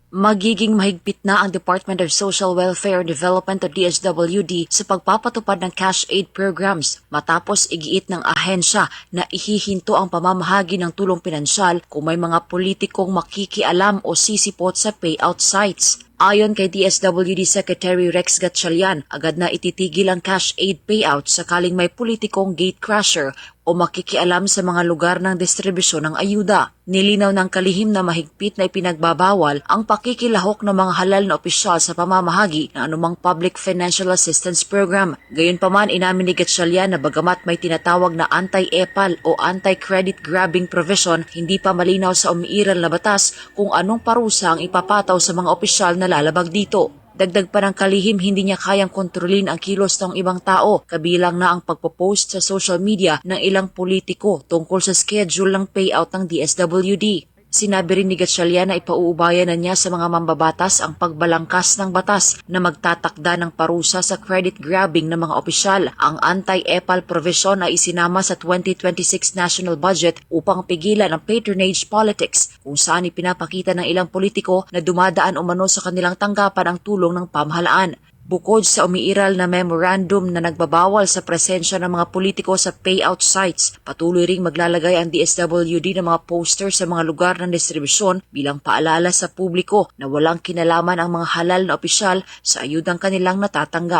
Magiging mahigpit na ang Department of Social Welfare and Development o DSWD sa pagpapatupad ng cash aid programs matapos igiit ng ahensya na ihihinto ang pamamahagi ng tulong pinansyal kung may mga politikong makikialam o sisipot sa payout sites. Ayon kay DSWD Secretary Rex Gatchalian, agad na ititigil ang cash aid payout sakaling may politikong gatecrasher o makikialam sa mga lugar ng distribusyon ng ayuda. Nilinaw ng kalihim na mahigpit na ipinagbabawal ang pakikilahok ng mga halal na opisyal sa pamamahagi ng anumang Public Financial Assistance Program. Gayunpaman, inamin ni Gatchalian na bagamat may tinatawag na anti-EPAL o anti-credit grabbing provision, hindi pa malinaw sa umiiral na batas kung anong parusa ang ipapataw sa mga opisyal na lalabag dito. Dagdag pa ng kalihim, hindi niya kayang kontrolin ang kilos ng ibang tao, kabilang na ang pagpopost sa social media ng ilang politiko tungkol sa schedule ng payout ng DSWD. Sinabi rin ni Gatchalian na ipauubayan na niya sa mga mambabatas ang pagbalangkas ng batas na magtatakda ng parusa sa credit grabbing ng mga opisyal. Ang anti-EPAL provision ay isinama sa 2026 national budget upang pigilan ang patronage politics, kung saan ipinapakita ng ilang politiko na dumadaan umano sa kanilang tanggapan ang tulong ng pamahalaan. Bukod sa umiiral na memorandum na nagbabawal sa presensya ng mga politiko sa payout sites, patuloy ring maglalagay ang DSWD ng mga poster sa mga lugar ng distribusyon bilang paalala sa publiko na walang kinalaman ang mga halal na opisyal sa ayudang kanilang natatanggap.